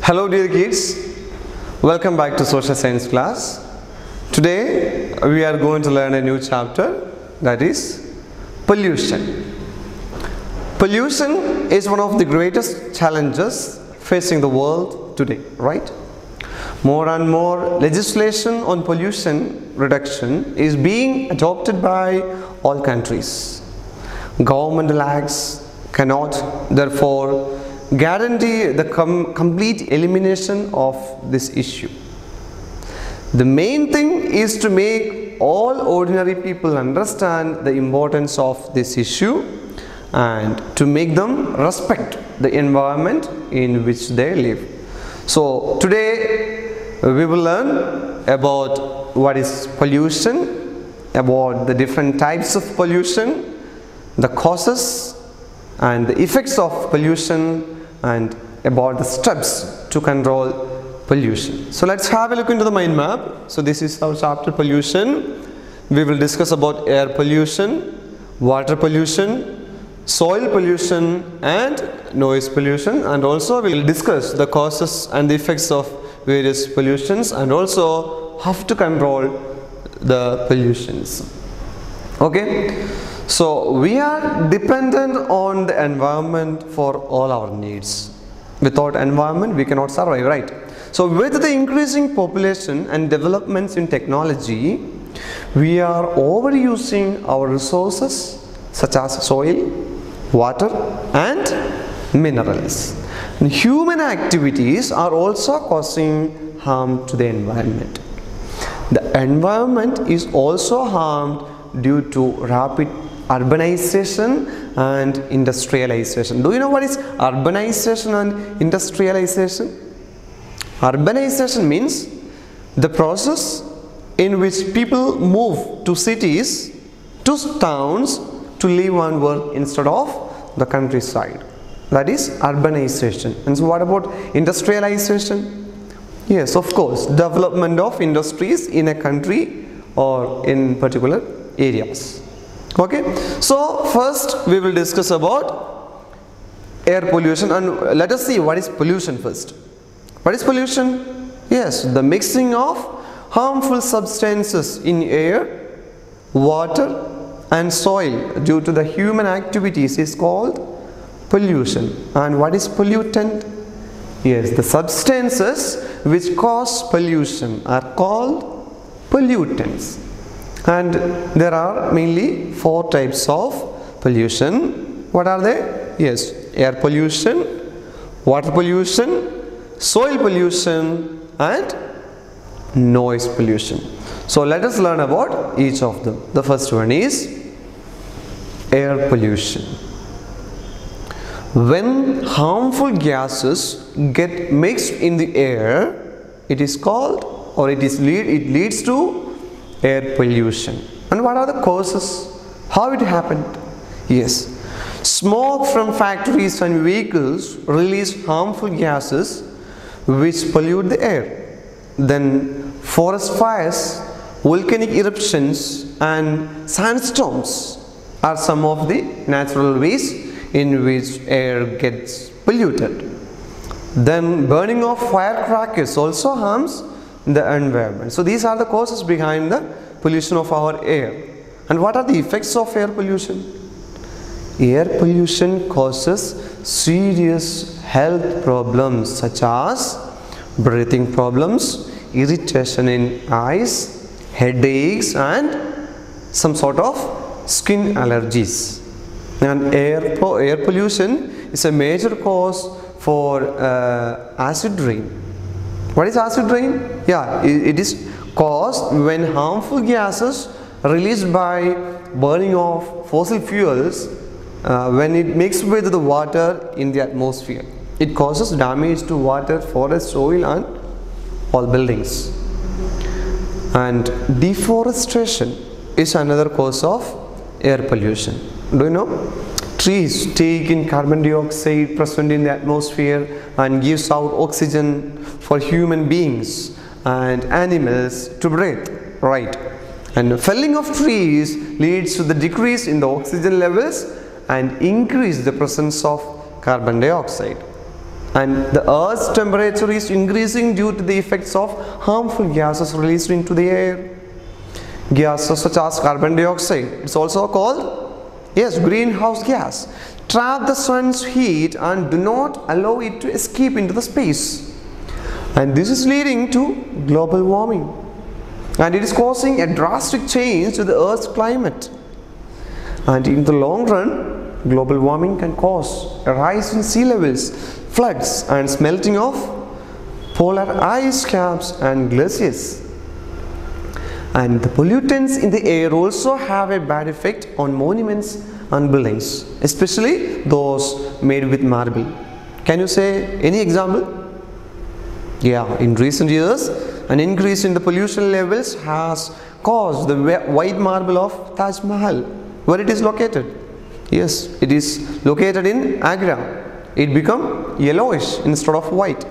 Hello dear kids, welcome back to social science class. Today we are going to learn a new chapter, that is pollution. Pollution is one of the greatest challenges facing the world today, right? More and more legislation on pollution reduction is being adopted by all countries. Governmental acts cannot therefore guarantee the complete elimination of this issue. The main thing is to make all ordinary people understand the importance of this issue and to make them respect the environment in which they live. So today we will learn about what is pollution, about the different types of pollution, the causes and the effects of pollution, and about the steps to control pollution. So let's have a look into the mind map. So this is our chapter pollution. We will discuss about air pollution, water pollution, soil pollution and noise pollution, and also we will discuss the causes and the effects of various pollutions and also how to control the pollutions. Okay. So we are dependent on the environment for all our needs. Without environment we cannot survive, right? So with the increasing population and developments in technology, we are overusing our resources such as soil, water and minerals. And human activities are also causing harm to the environment. The environment is also harmed due to rapid urbanization and industrialization. Do you know what is urbanization and industrialization? Urbanization means the process in which people move to cities, to towns to live and work instead of the countryside. That is urbanization. And so what about industrialization? Yes, of course, development of industries in a country or in particular areas. Okay, so first we will discuss about air pollution, and let us see what is pollution first. What is pollution? Yes, the mixing of harmful substances in air, water and soil due to the human activities is called pollution. And what is pollutant? Yes, the substances which cause pollution are called pollutants. And there are mainly 4 types of pollution. What are they? Yes, air pollution, water pollution, soil pollution and noise pollution. So let us learn about each of them. The first one is air pollution. When harmful gases get mixed in the air, it is called, or it leads to air pollution. And what are the causes? How it happened? Yes, smoke from factories and vehicles release harmful gases which pollute the air. Then forest fires, volcanic eruptions and sandstorms are some of the natural ways in which air gets polluted. Then burning of firecrackers also harms the environment. So these are the causes behind the pollution of our air. And what are the effects of air pollution? Air pollution causes serious health problems such as breathing problems, irritation in eyes, headaches and some sort of skin allergies. And air pollution is a major cause for acid rain. What is acid rain? Yeah, it is caused when harmful gases released by burning of fossil fuels when it mixes with the water in the atmosphere. It causes damage to water, forest, soil and all buildings. And deforestation is another cause of air pollution. Do you know? Trees take in carbon dioxide present in the atmosphere and gives out oxygen for human beings and animals to breathe, right? And felling of trees leads to the decrease in the oxygen levels and increase the presence of carbon dioxide. and the Earth's temperature is increasing due to the effects of harmful gases released into the air. Gases such as carbon dioxide, it's also called, yes, greenhouse gas, trap the sun's heat and do not allow it to escape into the space. And this is leading to global warming. And it is causing a drastic change to the Earth's climate. And in the long run, global warming can cause a rise in sea levels, floods, and smelting of polar ice caps and glaciers. And the pollutants in the air also have a bad effect on monuments and buildings, especially those made with marble. Can you say any example? Yeah, in recent years, an increase in the pollution levels has caused the white marble of Taj Mahal. Where it is located? Yes, it is located in Agra. It become yellowish instead of white.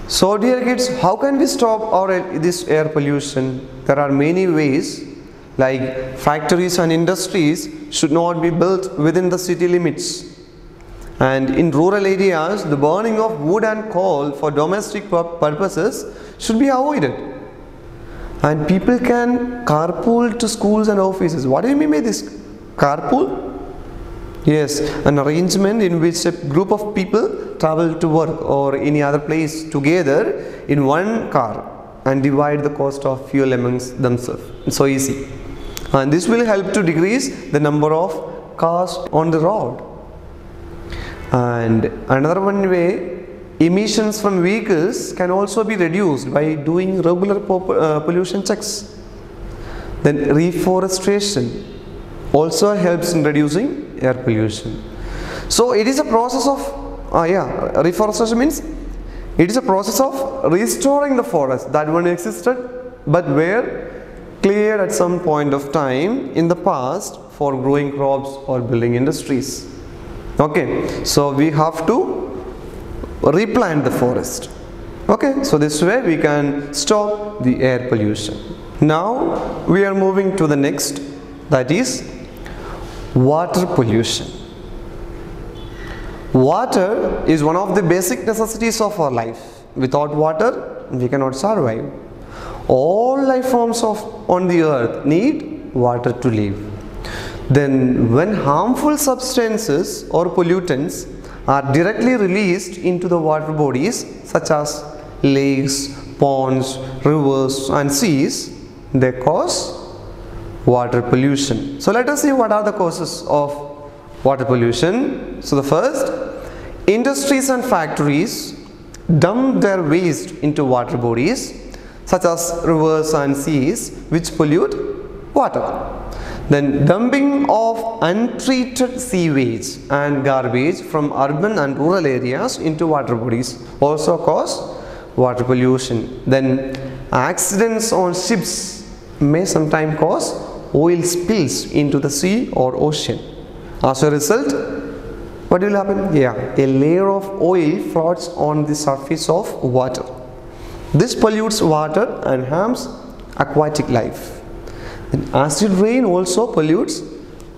So dear kids, how can we stop this air pollution? There are many ways, like factories and industries should not be built within the city limits. And in rural areas, the burning of wood and coal for domestic purposes should be avoided. And people can carpool to schools and offices. What do you mean by this? Carpool? Yes, an arrangement in which a group of people travel to work or any other place together in one car and divide the cost of fuel amongst themselves. It's so easy. And this will help to decrease the number of cars on the road. And another one way, emissions from vehicles can also be reduced by doing regular pollution checks. Then reforestation also helps in reducing air pollution. So it is a process of, reforestation means it is a process of restoring the forest that one existed but were cleared at some point of time in the past for growing crops or building industries. Okay, so we have to replant the forest. Okay, so this way we can stop the air pollution. Now we are moving to the next, that is water pollution. Water is one of the basic necessities of our life. Without water, we cannot survive. All life forms on the earth need water to live. Then when harmful substances or pollutants are directly released into the water bodies such as lakes, ponds, rivers and seas, they cause water pollution. So let us see what are the causes of water pollution. So the first, industries and factories dump their waste into water bodies such as rivers and seas, which pollute water. Then dumping of untreated sewage and garbage from urban and rural areas into water bodies also cause water pollution. Then accidents on ships may sometimes cause oil spills into the sea or ocean. As a result, what will happen? Yeah, a layer of oil floats on the surface of water. This pollutes water and harms aquatic life. And acid rain also pollutes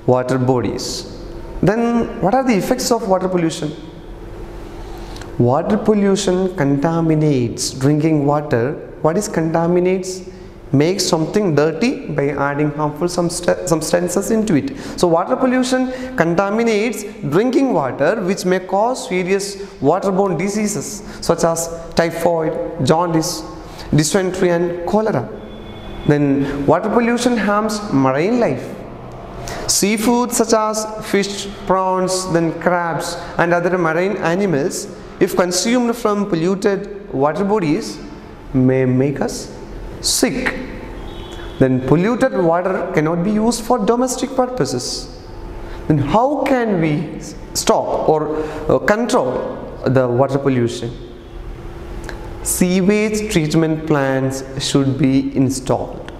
water bodies. Then what are the effects of water pollution? Water pollution contaminates drinking water. What is contaminates? Makes something dirty by adding harmful substances into it. So water pollution contaminates drinking water, which may cause serious waterborne diseases such as typhoid, jaundice, dysentery and cholera. Then water pollution harms marine life. Seafood such as fish, prawns, then crabs and other marine animals, if consumed from polluted water bodies, may make us sick. Then polluted water cannot be used for domestic purposes. Then how can we stop or control the water pollution? Sewage treatment plants should be installed.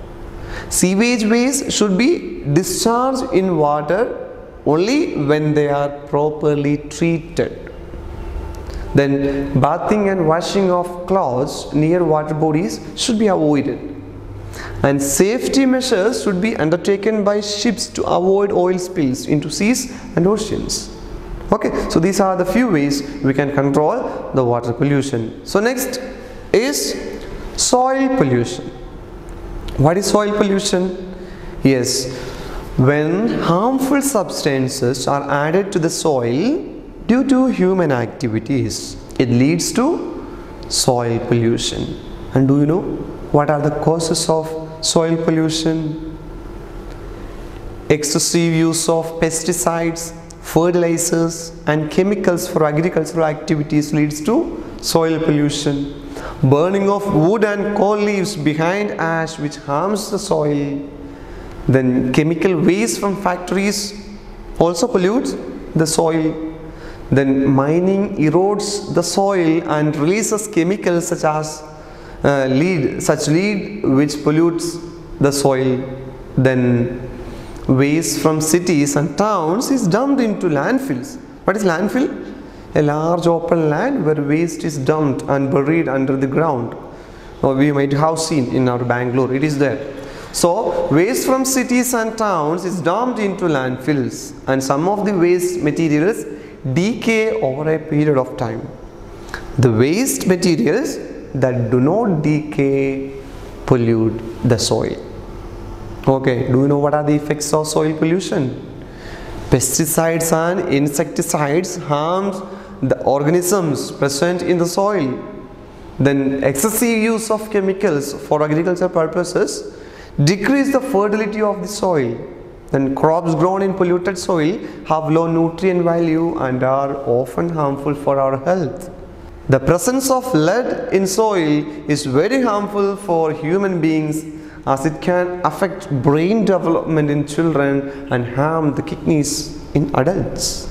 Sewage waste should be discharged in water only when they are properly treated. Then bathing and washing of clothes near water bodies should be avoided. And safety measures should be undertaken by ships to avoid oil spills into seas and oceans. Okay, so these are the few ways we can control the water pollution. So next is soil pollution. What is soil pollution? Yes, when harmful substances are added to the soil due to human activities, it leads to soil pollution. And do you know what are the causes of soil pollution? Excessive use of pesticides, fertilizers and chemicals for agricultural activities leads to soil pollution. Burning of wood and coal leaves behind ash which harms the soil. Then chemical waste from factories also pollutes the soil. Then mining erodes the soil and releases chemicals such as lead which pollutes the soil. Then waste from cities and towns is dumped into landfills. What is landfill? A large open land where waste is dumped and buried under the ground. Or we might have seen in our Bangalore, it is there. So waste from cities and towns is dumped into landfills, and some of the waste materials decay over a period of time. The waste materials that do not decay pollute the soil. Okay, do you know what are the effects of soil pollution? Pesticides and insecticides harm the organisms present in the soil. Then excessive use of chemicals for agricultural purposes decrease the fertility of the soil. Then crops grown in polluted soil have low nutrient value and are often harmful for our health. The presence of lead in soil is very harmful for human beings as it can affect brain development in children and harm the kidneys in adults.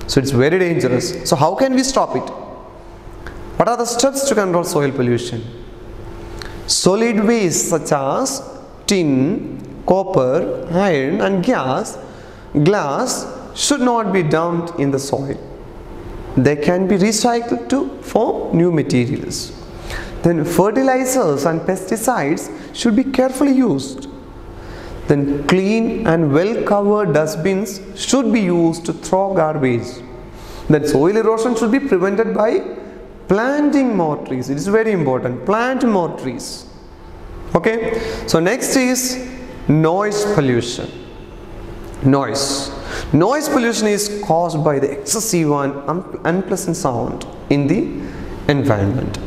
So it's very dangerous. So how can we stop it? What are the steps to control soil pollution? Solid waste such as tin, copper, iron and glass should not be dumped in the soil. They can be recycled to form new materials. Then fertilizers and pesticides should be carefully used. Then clean and well covered dustbins should be used to throw garbage. Then soil erosion should be prevented by planting more trees. It is very important. Plant more trees. Okay. So next is noise pollution. Noise pollution is caused by the excessive and unpleasant sound in the environment.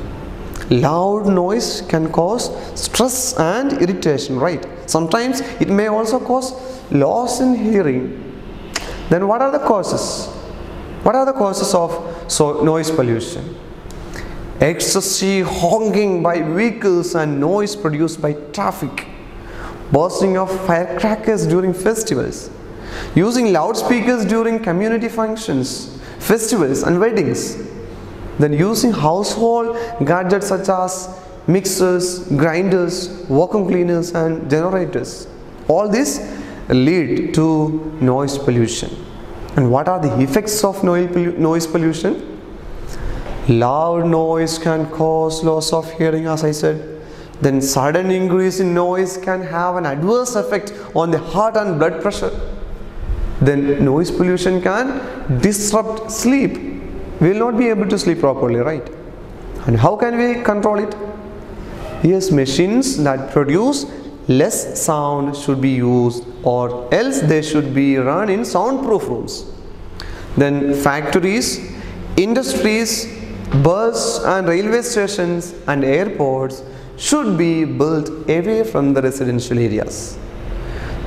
Loud noise can cause stress and irritation, right? Sometimes it may also cause loss in hearing. Then what are the causes? What are the causes of noise pollution? Excessive honking by vehicles and noise produced by traffic. Bursting of firecrackers during festivals. Using loudspeakers during community functions, festivals and weddings. Then using household gadgets such as mixers, grinders, vacuum cleaners and generators. All this lead to noise pollution. And what are the effects of noise pollution? Loud noise can cause loss of hearing, as I said. Then sudden increase in noise can have an adverse effect on the heart and blood pressure. Then noise pollution can disrupt sleep. We will not be able to sleep properly, right? And how can we control it? Yes, machines that produce less sound should be used, or else they should be run in soundproof rooms. Then factories, industries, bus and railway stations and airports should be built away from the residential areas.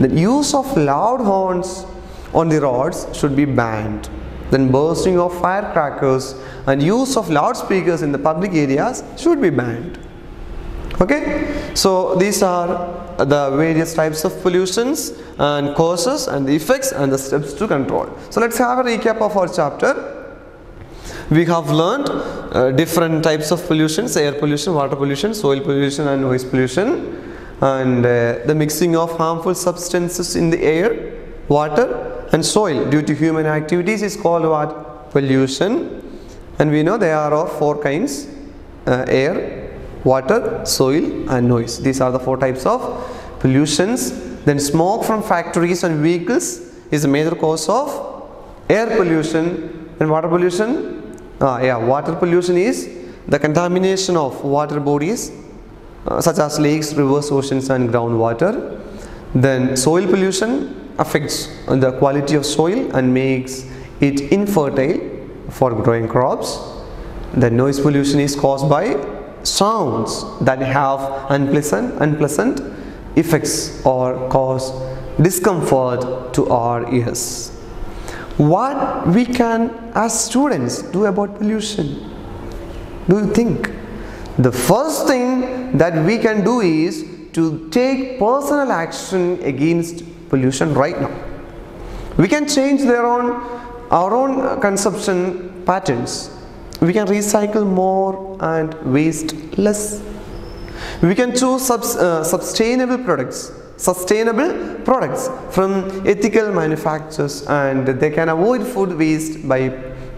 The use of loud horns on the roads should be banned. Then bursting of firecrackers and use of loudspeakers in the public areas should be banned. Okay, so these are the various types of pollutions and causes and the effects and the steps to control. So let's have a recap of our chapter. We have learned different types of pollutions: air pollution, water pollution, soil pollution and noise pollution, and the mixing of harmful substances in the air, water and soil due to human activities is called what? Pollution. And we know there are of four kinds: air, water, soil and noise. These are the four types of pollutions. Then smoke from factories and vehicles is a major cause of Air pollution and water pollution. Water pollution is the contamination of water bodies such as lakes, rivers, oceans and groundwater. Then soil pollution affects the quality of soil and makes it infertile for growing crops. Then noise pollution is caused by sounds that have unpleasant effects or cause discomfort to our ears. What we can as students do about pollution? Do you think? The first thing that we can do is to take personal action against pollution right now. We can change our own consumption patterns. We can recycle more and waste less. We can choose sustainable products from ethical manufacturers, and they can avoid food waste by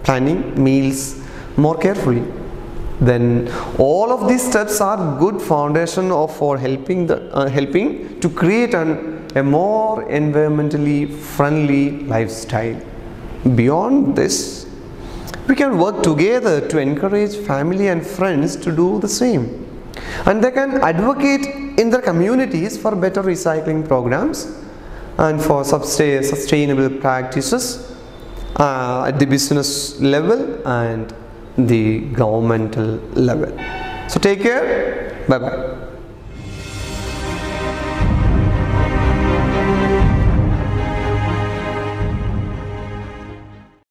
planning meals more carefully. Then all of these steps are good foundation for helping to create a more environmentally friendly lifestyle. Beyond this, we can work together to encourage family and friends to do the same, and they can advocate in their communities for better recycling programs and for sustainable practices at the business level and the governmental level. So take care. Bye bye.